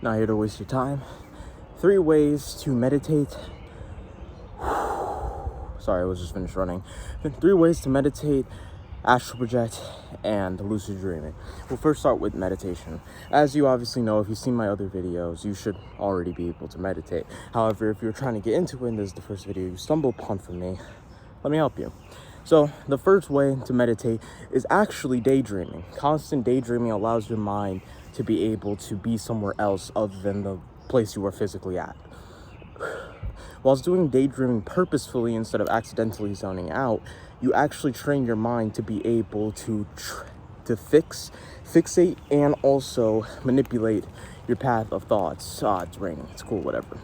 Not here to waste your time. 3 ways to meditate. Sorry, I was just finished running. 3 ways to meditate, astral project, and lucid dreaming. We'll first start with meditation. As you obviously know, if you've seen my other videos, you should already be able to meditate. However, if you're trying to get into it and this is the first video you stumble upon from me, let me help you. So the first way to meditate is actually daydreaming. Constant daydreaming allows your mind to be able to be somewhere else other than the place you are physically at. Whilst doing daydreaming purposefully instead of accidentally zoning out, you actually train your mind to be able to fixate, and also manipulate your path of thoughts. It's raining, it's cool, whatever.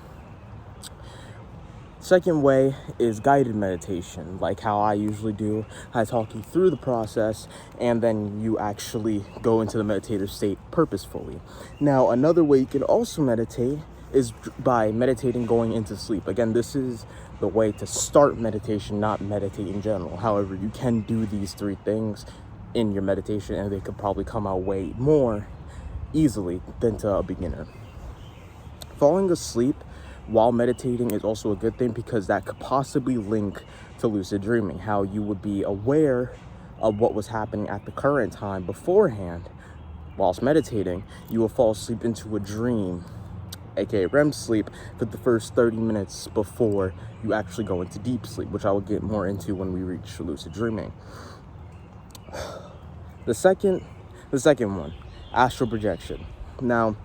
Second way is guided meditation, like how I usually do. I talk you through the process, and then you actually go into the meditative state purposefully. Now, another way you can also meditate is by meditating going into sleep. Again, this is the way to start meditation, not meditate in general. However, you can do these 3 things in your meditation, and they could probably come out way more easily than to a beginner. Falling asleep while meditating is also a good thing, because that could possibly link to lucid dreaming, how you would be aware of what was happening at the current time beforehand. Whilst meditating, you will fall asleep into a dream, aka REM sleep, for the first 30 minutes before you actually go into deep sleep, which I will get more into when we reach lucid dreaming. The second one, astral projection. Now,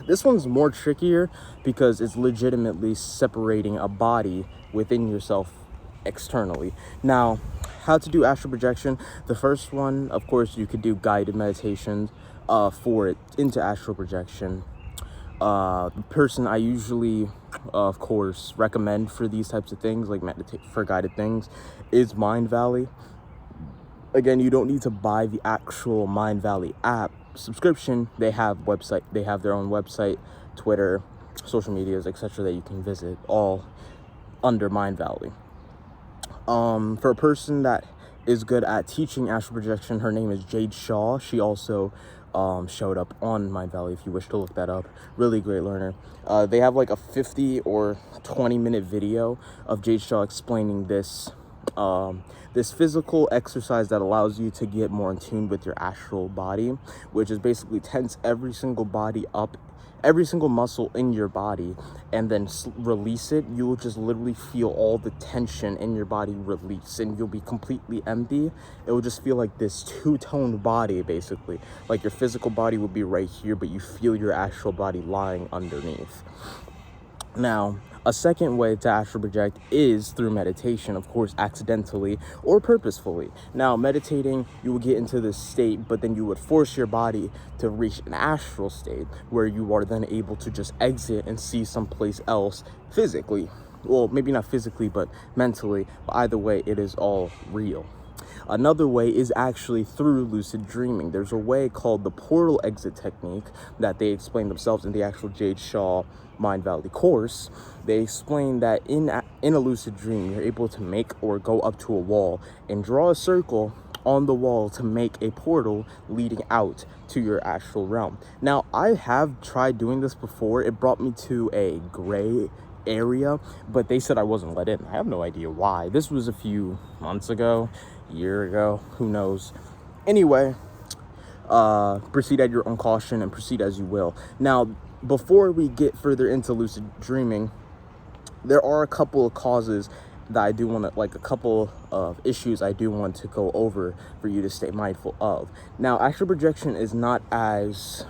this one's more trickier because it's legitimately separating a body within yourself externally. Now, how to do astral projection? The first one, of course, you could do guided meditations for it into astral projection. The person I usually, of course, recommend for these types of things, like meditate for guided things, is Mind Valley. Again, you don't need to buy the actual Mind Valley app subscription. They have their own website, Twitter, social medias, etc. that you can visit, all under Mind Valley. For a person that is good at teaching astral projection, her name is Jade Shaw. She also showed up on Mind Valley if you wish to look that up. Really great learner. They have like a 50 or 20 minute video of Jade Shaw explaining this physical exercise that allows you to get more in tune with your astral body, which is basically tense every single muscle in your body, and then release it. You will just literally feel all the tension in your body release, and you'll be completely empty. It will just feel like this two-toned body, basically. Like your physical body would be right here, but you feel your astral body lying underneath. Now, a second way to astral project is through meditation, of course, accidentally or purposefully. Now, meditating, you will get into this state, but then you would force your body to reach an astral state where you are then able to just exit and see someplace else physically. Well, maybe not physically, but mentally. But either way, it is all real. Another way is actually through lucid dreaming. There's a way called the portal exit technique that they explain themselves in the actual Jade Shaw Mind Valley course. They explain that in a lucid dream, you're able to make or go up to a wall and draw a circle on the wall to make a portal leading out to your astral realm. Now, I have tried doing this before. It brought me to a gray area, but they said I wasn't let in. I have no idea why. This was a few months ago, year ago, who knows. Anyway, proceed at your own caution and proceed as you will. Now, before we get further into lucid dreaming, there are a couple of causes that I do want to, like a couple of issues I do want to go over for you to stay mindful of. Now, astral projection is not as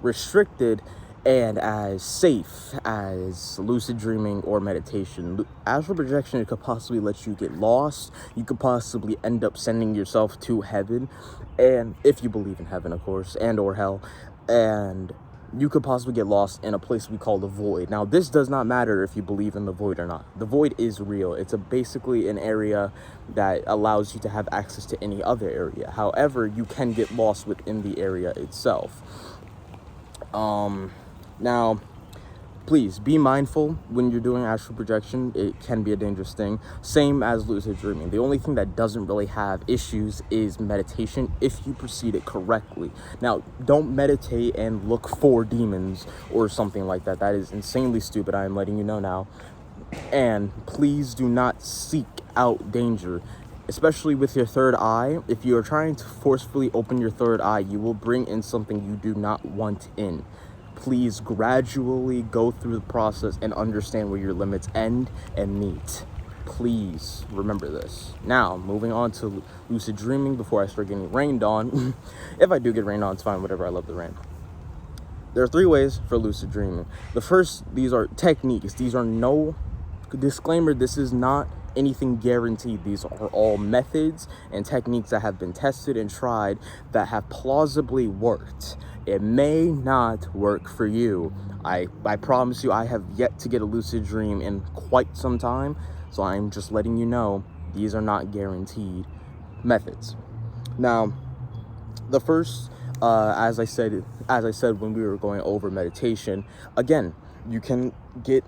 restricted and as safe as lucid dreaming or meditation. Astral projection, it could possibly let you get lost. You could possibly end up sending yourself to heaven, and if you believe in heaven, of course, and or hell, and you could possibly get lost in a place we call the void. Now, this does not matter if you believe in the void or not. The void is real. It's basically an area that allows you to have access to any other area. However, you can get lost within the area itself. Now, please be mindful when you're doing astral projection. It can be a dangerous thing. Same as lucid dreaming. The only thing that doesn't really have issues is meditation if you proceed it correctly. Now, don't meditate and look for demons or something like that. That is insanely stupid. I am letting you know now. And please do not seek out danger, especially with your third eye. If you are trying to forcefully open your third eye, you will bring in something you do not want in. Please gradually go through the process and understand where your limits end and meet. Please remember this. Now, moving on to lucid dreaming before I start getting rained on. If I do get rained on, it's fine, whatever, I love the rain. There are 3 ways for lucid dreaming. The first, these are techniques. These are no, disclaimer, this is not anything guaranteed. These are all methods and techniques that have been tested and tried that have plausibly worked. It may not work for you. I promise you, I have yet to get a lucid dream in quite some time, so I'm just letting you know these are not guaranteed methods. Now, the first, as I said when we were going over meditation, again, you can get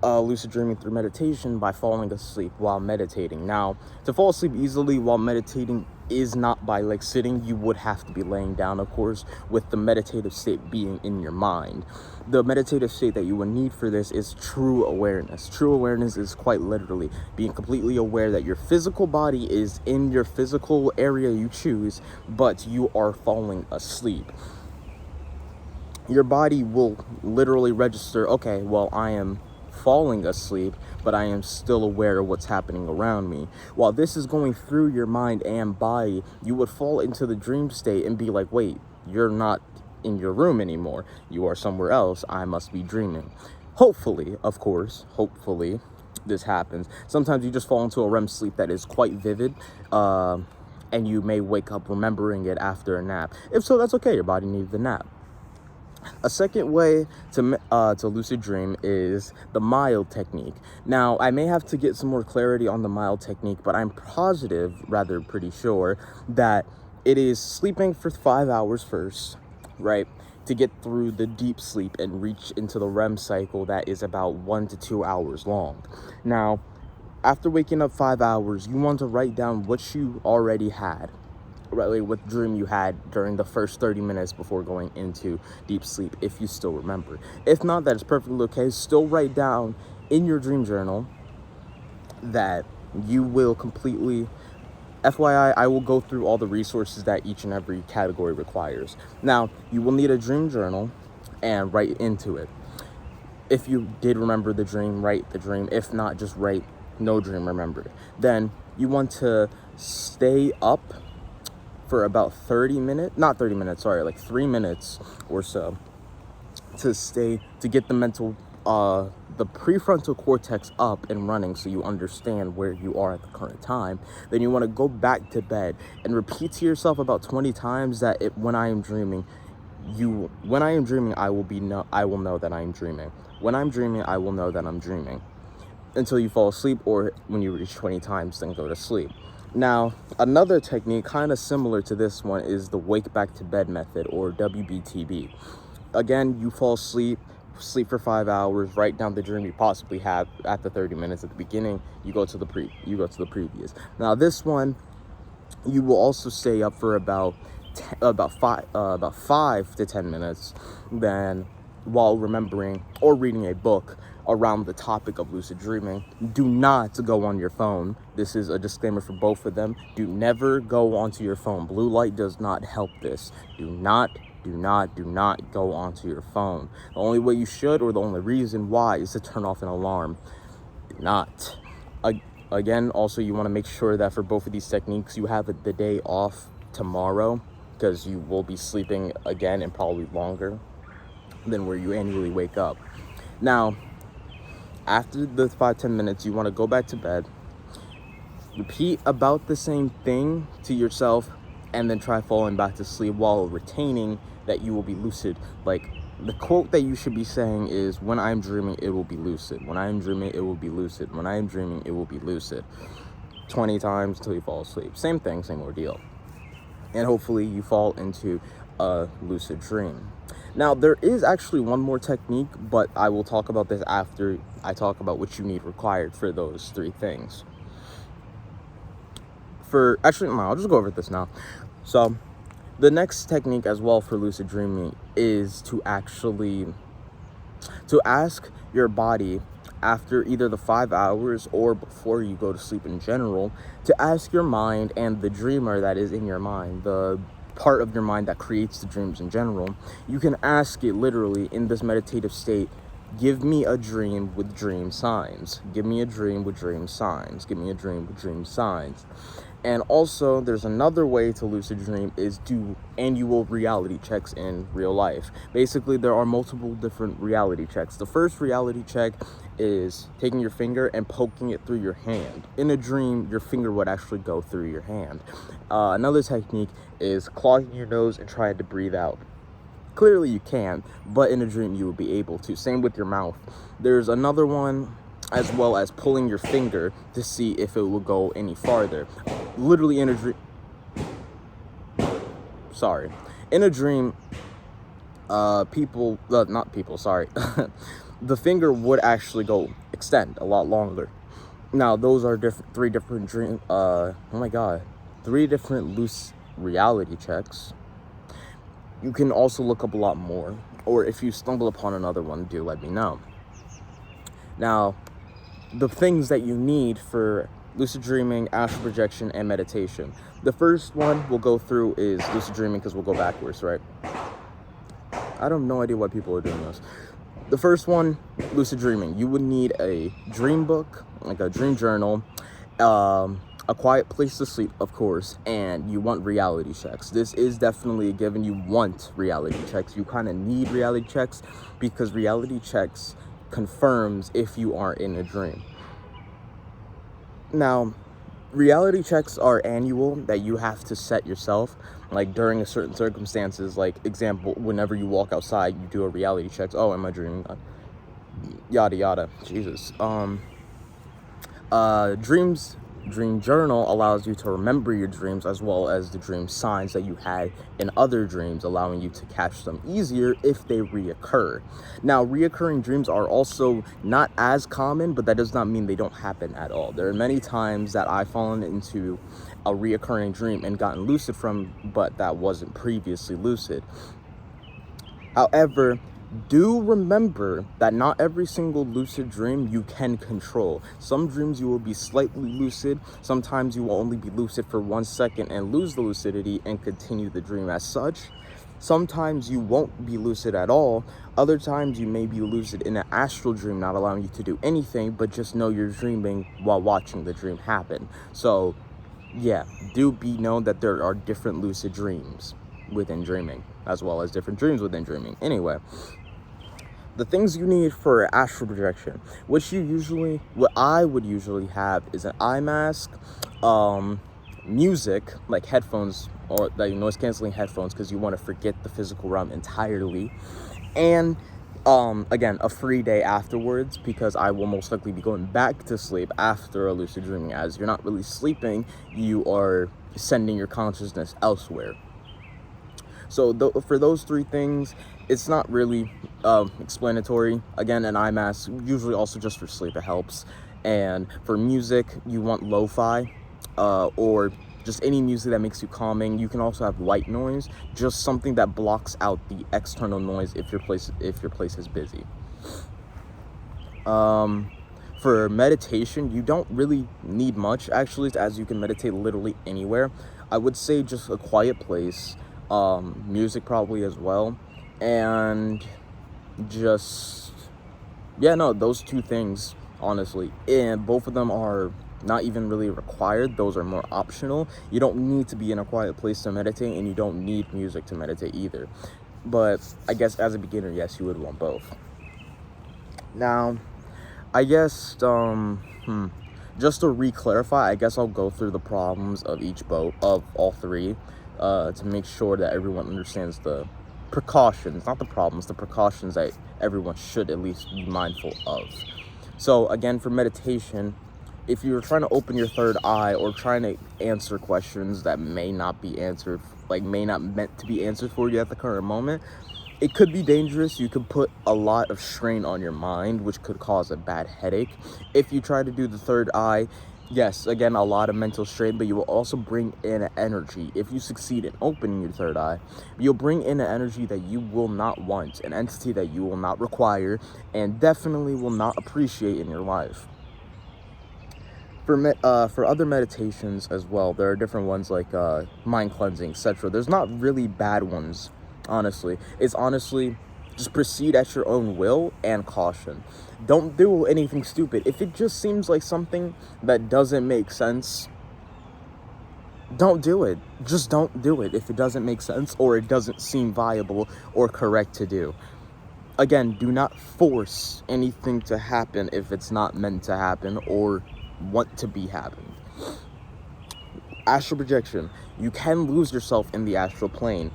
lucid dreaming through meditation by falling asleep while meditating. Now, to fall asleep easily while meditating is not by like sitting. You would have to be laying down, of course, with the meditative state being in your mind. The meditative state that you would need for this is true awareness. True awareness is quite literally being completely aware that your physical body is in your physical area you choose, but you are falling asleep. Your body will literally register, okay, well, I am falling asleep, but I am still aware of what's happening around me. While this is going through your mind and body, you would fall into the dream state and be like, wait, you're not in your room anymore. You are somewhere else. I must be dreaming. Hopefully, of course, hopefully this happens. Sometimes you just fall into a REM sleep that is quite vivid, and you may wake up remembering it after a nap. If so, that's okay. Your body needs the nap. A second way to lucid dream is the mild technique. Now, I may have to get some more clarity on the mild technique, but I'm positive, rather pretty sure, that it is sleeping for 5 hours first, right, to get through the deep sleep and reach into the REM cycle that is about 1 to 2 hours long. Now, after waking up 5 hours, you want to write down what you already had. Right, what dream you had during the first 30 minutes before going into deep sleep, if you still remember. If not, that is perfectly okay. Still write down in your dream journal that you will completely, FYI, I will go through all the resources that each and every category requires. Now, you will need a dream journal and write into it. If you did remember the dream, write the dream. If not, just write no dream remembered. Then you want to stay up for about 3 minutes or so, to get the mental, the prefrontal cortex up and running so you understand where you are at the current time. Then you want to go back to bed and repeat to yourself about 20 times that when I am dreaming, I will know that I am dreaming. When I'm dreaming, I will know that I'm dreaming. Until you fall asleep, or when you reach 20 times, then go to sleep. Now, another technique kind of similar to this one is the wake back to bed method, or WBTB. Again, you fall asleep for 5 hours, write down the dream you possibly have at the 30 minutes at the beginning. You go to the previous. Now, this one, you will also stay up for about 5 to 10 minutes, then while remembering or reading a book around the topic of lucid dreaming. Do not go on your phone. This is a disclaimer for both of them. Do never go onto your phone. Blue light does not help this. Do not go onto your phone. The only way you should, or the only reason why, is to turn off an alarm. Do not. Again, also, you want to make sure that for both of these techniques, you have the day off tomorrow, because you will be sleeping again and probably longer than where you annually wake up. Now, after the 5-10 minutes, you want to go back to bed, repeat about the same thing to yourself, and then try falling back to sleep while retaining that you will be lucid. Like, the quote that you should be saying is, when I'm dreaming, it will be lucid. When I am dreaming, it will be lucid. When I am dreaming, it will be lucid. 20 times until you fall asleep. Same thing, same ordeal. And hopefully you fall into a lucid dream. Now, there is actually one more technique, but I will talk about this after I talk about what you need required for those 3 things. I'll just go over this now. So, the next technique as well for lucid dreaming is to ask your body after either the 5 hours or before you go to sleep in general, to ask your mind and the dreamer that is in your mind, the part of your mind that creates the dreams in general, you can ask it literally in this meditative state, give me a dream with dream signs. Give me a dream with dream signs. Give me a dream with dream signs. And also, there's another way to lucid dream is do annual reality checks in real life. Basically, there are multiple different reality checks. The first reality check is taking your finger and poking it through your hand. In a dream, your finger would actually go through your hand. Another technique is clogging your nose and trying to breathe out. Clearly you can, but in a dream you will be able to. Same with your mouth. There's another one as well as pulling your finger to see if it will go any farther. Literally in a dream, in a dream, the finger would actually extend a lot longer. Now, those are three different loose reality checks. You can also look up a lot more, or if you stumble upon another one, do let me know. Now, the things that you need for lucid dreaming, astral projection, and meditation. The first one we'll go through is lucid dreaming, because we'll go backwards, right? I have no idea why people are doing this. The first one, lucid dreaming. You would need a dream book, like a dream journal, a quiet place to sleep, of course, and you want reality checks. This is definitely a given. You want reality checks. You kind of need reality checks, because reality checks confirms if you are in a dream. Now, reality checks are annual that you have to set yourself, like during a certain circumstances. Like, example, whenever you walk outside, you do a reality check. Oh, am I dreaming? Yada yada. Jesus. Dream journal allows you to remember your dreams, as well as the dream signs that you had in other dreams, allowing you to catch them easier if they reoccur. Now, reoccurring dreams are also not as common, but that does not mean they don't happen at all. There are many times that I've fallen into a reoccurring dream and gotten lucid from, but that wasn't previously lucid. However, do remember that not every single lucid dream you can control. Some dreams you will be slightly lucid. Sometimes you will only be lucid for 1 second and lose the lucidity and continue the dream as such. Sometimes you won't be lucid at all. Other times you may be lucid in an astral dream, not allowing you to do anything, but just know you're dreaming while watching the dream happen. So yeah, do be known that there are different lucid dreams within dreaming, as well as different dreams within dreaming. Anyway, the things you need for astral projection, what I would usually have is an eye mask, music, like headphones, or like noise canceling headphones, because you want to forget the physical realm entirely, and again, a free day afterwards, because I will most likely be going back to sleep after a lucid dreaming. As you're not really sleeping, you are sending your consciousness elsewhere. So for those 3 things, it's not really explanatory. Again, an eye mask, usually also just for sleep, it helps. And for music, you want lo-fi, or just any music that makes you calming. You can also have white noise, just something that blocks out the external noise if your place is busy. For meditation, you don't really need much, actually, as you can meditate literally anywhere. I would say just a quiet place, music probably as well, and just, those 2 things, honestly. And both of them are not even really required. Those are more optional. You don't need to be in a quiet place to meditate, and you don't need music to meditate either. But I guess as a beginner, yes, you would want both. Now, I guess, just to re-clarify, I guess I'll go through the problems of of all 3, to make sure that everyone understands the precautions, not the problems, the precautions that everyone should at least be mindful of. So again, for meditation, if you're trying to open your third eye or trying to answer questions that may not be answered, like may not meant to be answered for you at the current moment, it could be dangerous. You could put a lot of strain on your mind, which could cause a bad headache. If you try to do the third eye, yes, again, a lot of mental strain, but you will also bring in energy. If you succeed in opening your third eye, you'll bring in an energy that you will not want, an entity that you will not require, and definitely will not appreciate in your life. For other meditations as well, there are different ones like mind cleansing, etc. There's not really bad ones, honestly. It's honestly just proceed at your own will and caution. Don't do anything stupid. If it just seems like something that doesn't make sense, don't do it. Just don't do it if it doesn't make sense or it doesn't seem viable or correct to do. Again, do not force anything to happen if it's not meant to happen or want to be happened. Astral projection. You can lose yourself in the astral plane.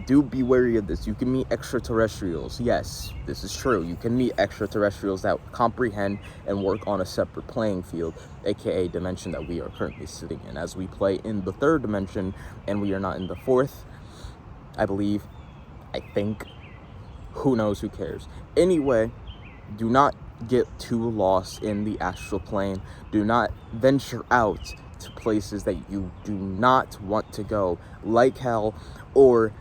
Do be wary of this. You can meet extraterrestrials. Yes, this is true. You can meet extraterrestrials that comprehend and work on a separate playing field, aka dimension that we are currently sitting in. As we play in the third dimension and we are not in the fourth, I believe, I think, who knows, who cares. Anyway, do not get too lost in the astral plane. Do not venture out to places that you do not want to go, like hell, or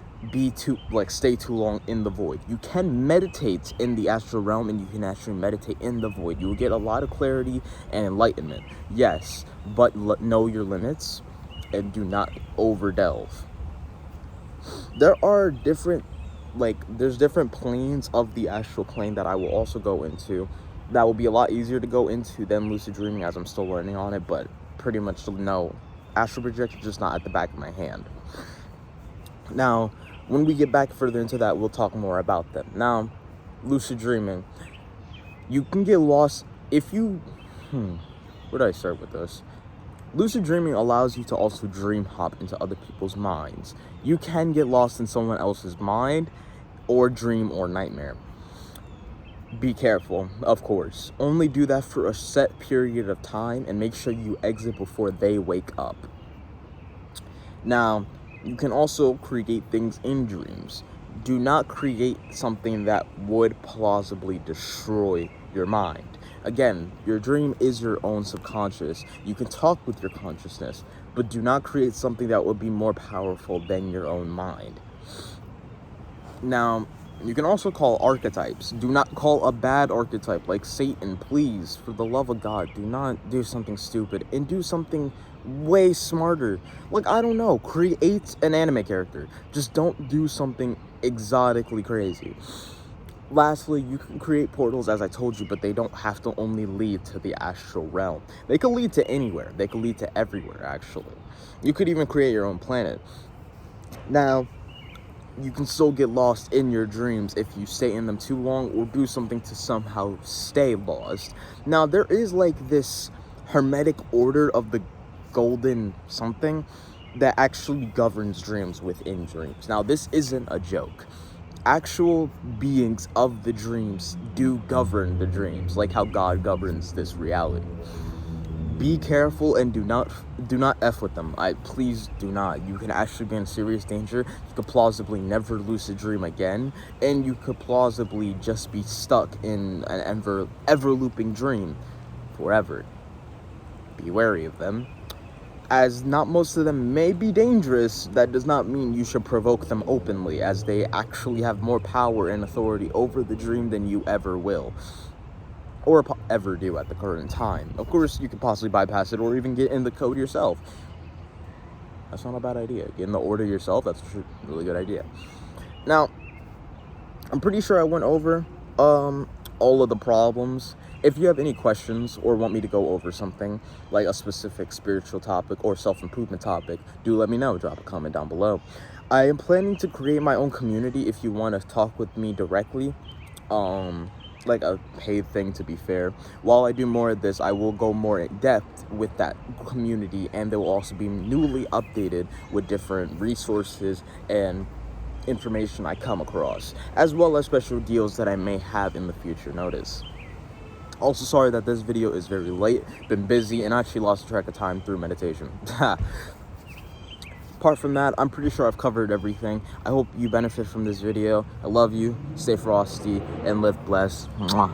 stay too long in the void. You can meditate in the astral realm, and you can actually meditate in the void. You will get a lot of clarity and enlightenment, yes, but know your limits and do not over delve. There are there's different planes of the astral plane that I will also go into. That will be a lot easier to go into than lucid dreaming, as I'm still learning on it, but pretty much no. Astral projection is just not at the back of my hand. Now, when we get back further into that, we'll talk more about them. Now, lucid dreaming. You can get lost if you... Where did I start with this? Lucid dreaming allows you to also dream hop into other people's minds. You can get lost in someone else's mind or dream or nightmare. Be careful, of course. Only do that for a set period of time and make sure you exit before they wake up. Now, you can also create things in dreams. Do not create something that would plausibly destroy your mind. Again, your dream is your own subconscious. You can talk with your consciousness, but do not create something that would be more powerful than your own mind. Now, you can also call archetypes. Do not call a bad archetype like Satan. Please, for the love of God, do not do something stupid and do something way smarter. Like, I don't know, create an anime character. Just don't do something exotically crazy. Lastly, you can create portals, as I told you, but they don't have to only lead to the astral realm. They could lead to anywhere. They could lead to everywhere, actually. You could even create your own planet. Now, you can still get lost in your dreams if you stay in them too long or do something to somehow stay lost. Now, there is like this hermetic order of the golden something that actually governs dreams within dreams. Now, this isn't a joke. Actual beings of the dreams do govern the dreams, like how God governs this reality. Be careful and do not F with them. Please do not. You can actually be in serious danger. You could plausibly never lucid dream again, and you could plausibly just be stuck in an ever looping dream forever. Be wary of them. As not most of them may be dangerous, that does not mean you should provoke them openly, as they actually have more power and authority over the dream than you ever will. Or ever do at the current time. Of course, you could possibly bypass it or even get in the code yourself. That's not a bad idea. Get in the order yourself, that's a really good idea. Now, I'm pretty sure I went over all of the problems. If you have any questions or want me to go over something, like a specific spiritual topic or self-improvement topic, do let me know. Drop a comment down below. I am planning to create my own community if you want to talk with me directly. Like a paid thing, to be fair. While I do more of this, I will go more in depth with that community, and they will also be newly updated with different resources and information I come across, as well as special deals that I may have in the future. Notice, Also, sorry that this video is very late. Been busy and actually lost track of time through meditation. Apart from that, I'm pretty sure I've covered everything. I hope you benefit from this video. I love you. Stay frosty and live blessed. Mwah.